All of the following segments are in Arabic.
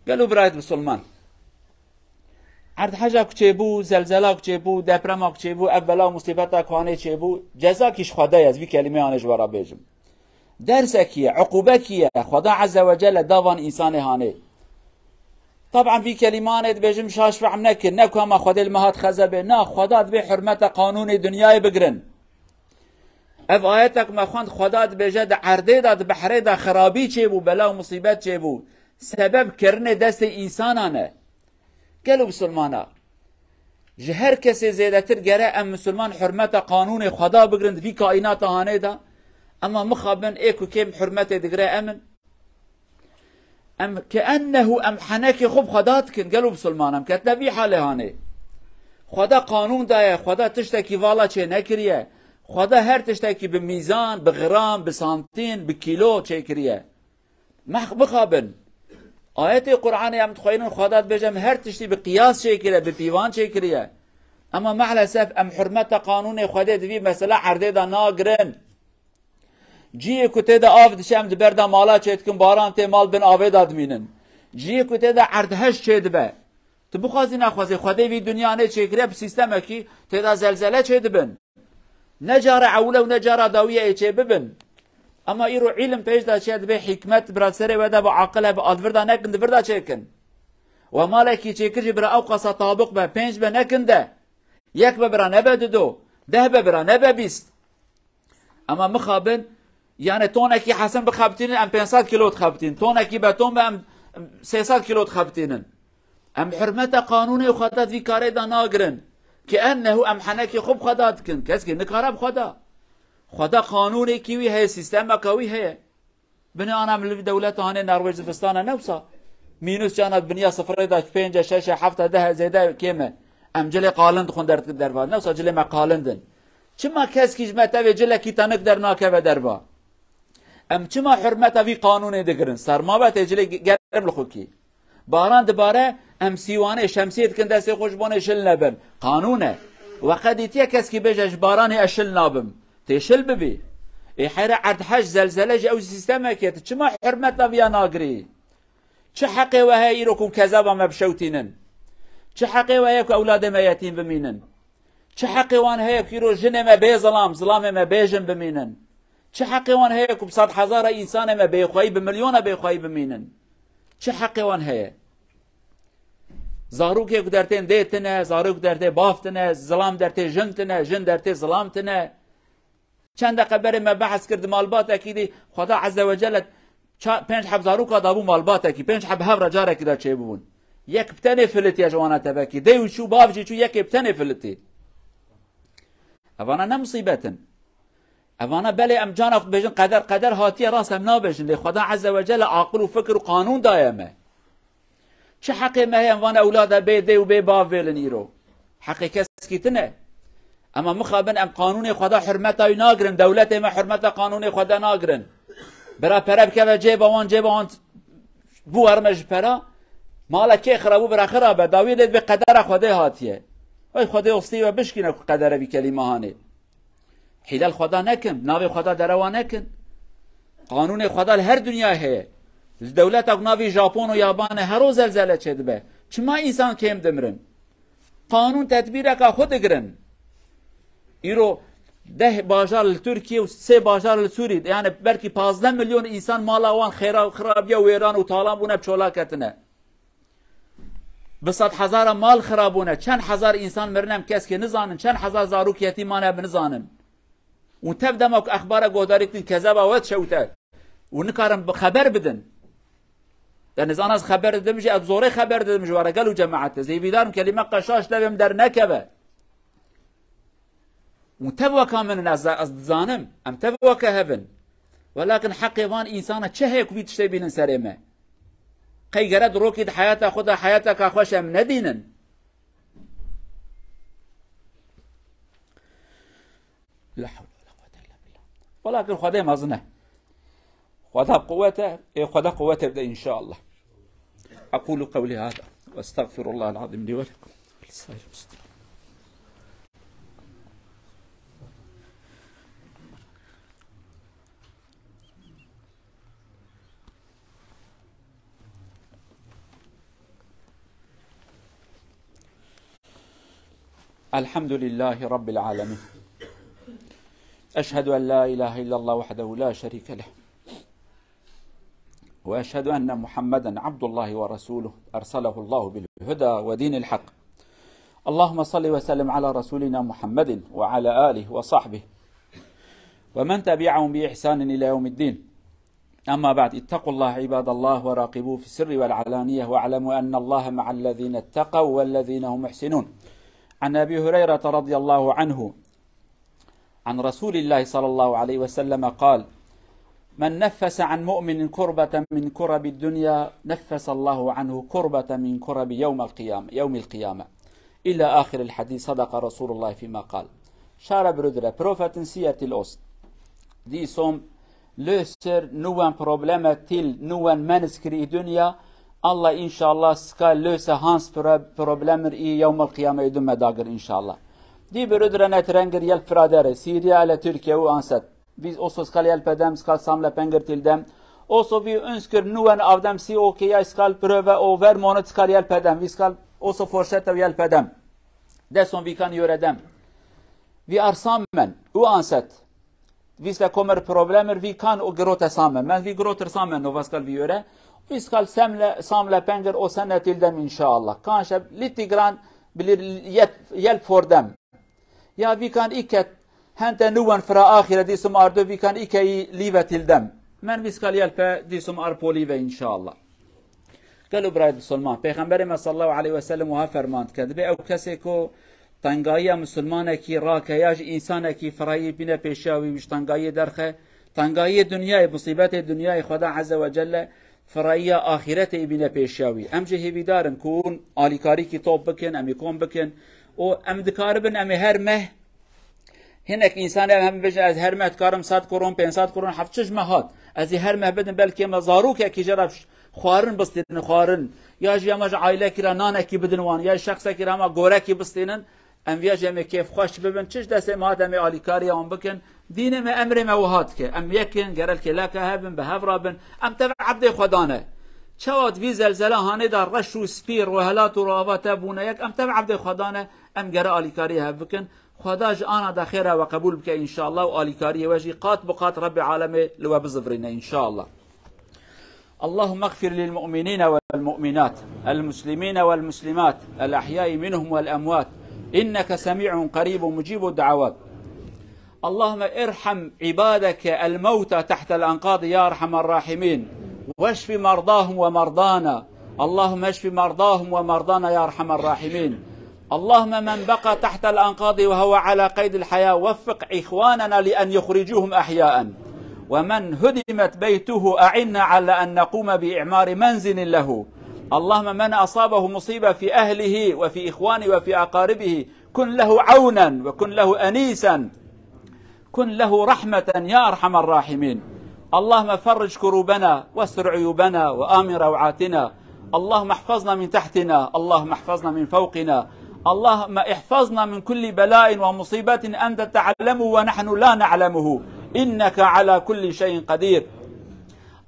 قالوا برايت بسلمان عرض حاجة كتبو زلزلة كتبو دبرما كتبو أولا مصيبتا كانت كتبو جزا كيش خداي از في كلمة أنا جوارا بيجم درسكية عقوبكية خدا عز وجل دافان إنسان هاني طبعا في كلمات بيجم شاش فعم نكن نكو ما خدا المهات خزبه نا خدا دبي حرمة قانون دنياي بقرن اف آياتك ما خوند خدا بجد عرده داد بحره دا خرابي چه بلا و مصيبت چه بو سبب کرنه دست انسانانه قالوا بسلمانا جهر کسی زیدتر گره ام مسلمان حرمت قانون خدا بگرند في کائنات هانه دا اما مخابن ايكو كيم حرمت دگره امن ام كأنه ام حنك خوب خدات كن قالوا بسلمانم كتنا في حاله هانه خدا قانون دايه خدا تشتكي والا چه نكريه خدا هر تشتكي بميزان بغرام بسانتين بكيلو چه كريه مخابن آيات القرآن يا متخيلون خدا بجم هر تشتي بقياس چه كريه ببيوان چه كريه اما مع الاسف ام حرمت قانون خدا دي مثلا عرضه دا ناگرن جیه کته دا آف دشم دبر دا مالا چید کن باران تی مال بن آوه داد مینن جیه کته دا عردهش چید به تو بخوازی نخوازی خوده وی دنیا نه چکره بسیستمه کی تی دا زلزله چید بن نجار عوله و نجار داویه ای چه ببن اما ایرو علم پیش دا چید به حکمت برا سره و دا با عقله با آدور دا نکن دور دا چکن و مالکی چکرجی برا اوقاسا طابق به پنج به نکن ده یک ببرا نبه دو ده ببرا نبه بیست اما مخابن يعني تونكي حسن بخبتين ام 500 كيلو تخبتين تونكي بتون بام 300 كيلو تخبتين ام حرمته قانوني وخدات في كاري دا ناگرن كأنه ام حنكي خوب خدات كن كسكي نكارب خدا قانوني كيوي هي سيستم كوي هي بني انا من دولت هاني نرويج فستانه نوصا مينوس جانت بنيه صفر دا 5 6 7 10 زياده كيما ام جلي قالند خون در بعد نوصا جلي ما قالندن چما كسكي جمتا و جلي كي تنك در ناكه و دربا ام چما حرمت وی قانون دگرن سرما تجلی گرم لخوکی باران دباره ام سیوانه شمسیت کن دست خوشبانه شل نبم قانونه وقت ایتیا کس کی بجش باران اشل نابم تشل ببی ای حیر عرض حج زلزله جو سیستم کیت چما حرمت وی ناگری چه حقی و هی رکم کذاب ما بشوتینن چه حقی و هی اولاد ما یتیم بمینن چه حقی وان هی کی رو جن ما به ظلام ما بیجن بمینن چه حقی وان هەیە کو 100,000 ئینسانە مە بێخوایی بملیۆنە بێخوایی بمینن چه حقی وان هەیە زاروکێک دەرتێن دێتنە زاروک دەرتێ بافتنە زڵام دەرتێ ژنتنە ژن دەرتێ زڵامتنە چەند دەقەبەرێ مە بەحث کرد مالباتێکی دی خدا عز وجل 5 حەب زاروکا دابوو مالباتێکی 5 حەب هەڤرە جارێکی دا چێ ببوون یەک بتەنێ فلتیە جوانە تەبەکی دەی و چوو بابجی چوو یەکێ بتەنێ فلتی ئەوانە نەموسیبەتن اوانا بله ام جانا بجن قدر هاتیه راس هم نابجن لی خدا عز وجل عاقل و فکر و قانون دایمه چه حقی ما هی اوانا اولاده بی دی و بی باویلن ایرو حقی کسی تنه اما مخابن ام قانون خدا حرمتا ناگرن دولت ما حرمتا قانون خدا ناگرن برا پرب که و جیب آوان بو ارمج پرا مالا که خرابو برا خرابه داوی لید به قدر خدا هاتیه وای خدا اصلی و بشکینه قدر بی کلمه هانه حلال خدا نکن ناوی خدا دروا نکن قانون خدا هر دنیا هست دولت ناوی ژاپن و یابان هر روز زلزله چه دبه چما انسان کم دمرن قانون تدبیر که خود گرن ایرو 10 باجار ترکیه و 3 باجار سوریه یعنی بلکه 15 میلیون انسان مالا وان خرابیه و ایران و طالب بونه بچولا کتنه به 100,000 مال خرابونه چند هزار انسان مرنم کس که نزانن چند هزار زاروک یتیمانه بنزانن و تبدأ ماك أخبار قدرتين كذابة وتشوته ونكارم خبر بدن يعني زاناز خبر دمجي أبزوري خبر دمجي ورا قالوا جماعته زي بيدارم كلمة قشاش لبم در نكبة وتبوا كامن الناس أصدزانم أم تبوا كهبن ولكن حقيقان إنسان تشهيك في تشتي بين سريمة قي جرد روكيد حياته خدها حياتك أخوش أم ندينا لا حول ولكن خدا مزنه خدا قوته خدا قوته بدأ إن شاء الله أقول قولي هذا وأستغفر الله العظيم لي ولكم الحمد لله رب العالمين. أشهد أن لا إله إلا الله وحده لا شريك له، وأشهد أن محمدا عبد الله ورسوله أرسله الله بالهدى ودين الحق. اللهم صل وسلم على رسولنا محمد وعلى آله وصحبه ومن تبعهم بإحسان إلى يوم الدين. أما بعد، اتقوا الله عباد الله وراقبوه في السر والعلانية، واعلموا أن الله مع الذين اتقوا والذين هم محسنون. عن أبي هريرة رضي الله عنه عن رسول الله صلى الله عليه وسلم قال: من نفس عن مؤمن كربة من كرب الدنيا نفس الله عنه كربة من كرب يوم القيامة إلى آخر الحديث. صدق رسول الله فيما قال. Kära bröder, profeten säger till oss: de som löser någon problem till någon människa i dunya, Allah inshallah ska lösa hans problem i Yawm al-Qiyamah i domedagar inshallah. De bröderna tränger hjälp från där, Syria eller Turkiet oavsett. Vi också ska hjälpa dem, ska samla pengar till dem. Och så vi önskar någon av dem säger okej, jag ska pröva och var månad ska hjälpa dem. Vi ska också fortsätta att hjälpa dem. Det som vi kan göra dem. Vi är samman oavsett. Hvis det kommer problem, vi kan och gråta samman. Men vi gråter samman och vad ska vi göra? Vi ska samla pengar och sända till dem inshallah. Kanske lite grann blir hjälp för dem. Ja, vi kan inte hämta någon från akhira, de som är död. Vi kan inte ge livet till dem. Men vi ska hjälpa de som är på livet inshallah. قالوا برای مسلمان پیغمبر ما صلی الله علیه و سلم وها فرماند که به او کسی که تنگایی مسلمانه کی راکه یا انسانه کی فرایی بینه پیشاوی وش تنگایی درخه تنگایی دنیای مصیبت دنیای خدا عز وجل فرایی آخرت بینه پیشاوی ام جهوی دارن کون آلیکاری کی توب بکن ام یکون بکن و ام دکاربن ام هر مه هناك انسان هم بجه از هر مه کارم 100 کرون 500 کرون هفتش مهات از هر مه بدن بلکه مزاروک کی جربش خوارن بستین خوارن یا جماج عائله کی رانانه کی بدنوان یا شخص کی رما گوره کی بستینن ام ویا جمع کیف خوش ببن چش دست ما دم آلیکاری ام بکن دین ما امر ما وهات که ام یکن گرل که لک هبن به هفرابن ام تبع عبد خدانه چواد وی زلزله هانه در رش و سپیر و هلات و راوات بونه یک ام تبع عبد خدانه ام گر آلیکاری هب بکن خداج انا دخیره و قبول بک ان شاء الله و آلیکاری وجی قات بقات رب العالمین لو بزفرین ان شاء الله. اللهم اغفر للمؤمنين والمؤمنات المسلمين والمسلمات الأحياء منهم والأموات إنك سميع قريب مجيب الدعوات. اللهم ارحم عبادك الموتى تحت الأنقاض يا أرحم الراحمين واشف مرضاهم ومرضانا. اللهم اشف مرضاهم ومرضانا يا أرحم الراحمين. اللهم من بقى تحت الأنقاض وهو على قيد الحياة وفق إخواننا لأن يخرجوهم أحياء، ومن هدمت بيته أعنا على أن نقوم بإعمار منزل له. اللهم من أصابه مصيبة في أهله وفي إخوانه وفي أقاربه كن له عونا وكن له أنيسا كن له رحمة يا أرحم الراحمين. اللهم فرج كروبنا واستر عيوبنا وآمن روعاتنا. اللهم احفظنا من تحتنا، اللهم احفظنا من فوقنا، اللهم احفظنا من كل بلاء ومصيبة أنت تعلمه ونحن لا نعلمه إنك على كل شيء قدير.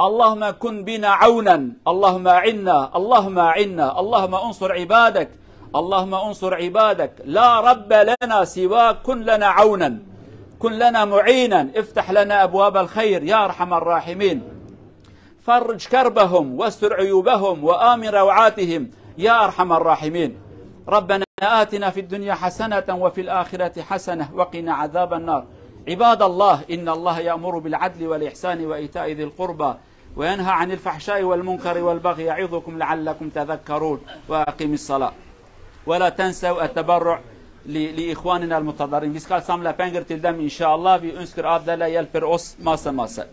اللهم كن بنا عونا، اللهم أعنا، اللهم أعنا، اللهم انصر عبادك، اللهم انصر عبادك. لا رب لنا سواك، كن لنا عونا، كن لنا معينا، افتح لنا أبواب الخير يا أرحم الراحمين. فرج كربهم واستر عيوبهم وآمن روعاتهم يا أرحم الراحمين. ربنا آتنا في الدنيا حسنة وفي الآخرة حسنة وقنا عذاب النار. عباد الله، إن الله يأمر بالعدل والإحسان وإيتاء ذي القربى وينهى عن الفحشاء والمنكر والبغي يعظكم لعلكم تذكرون. وأقيم الصلاة ولا تنسوا التبرع لإخواننا المتضررين. Vi ska samla pengar till dem inshallah. Vi önskar att alla hjälper oss massa.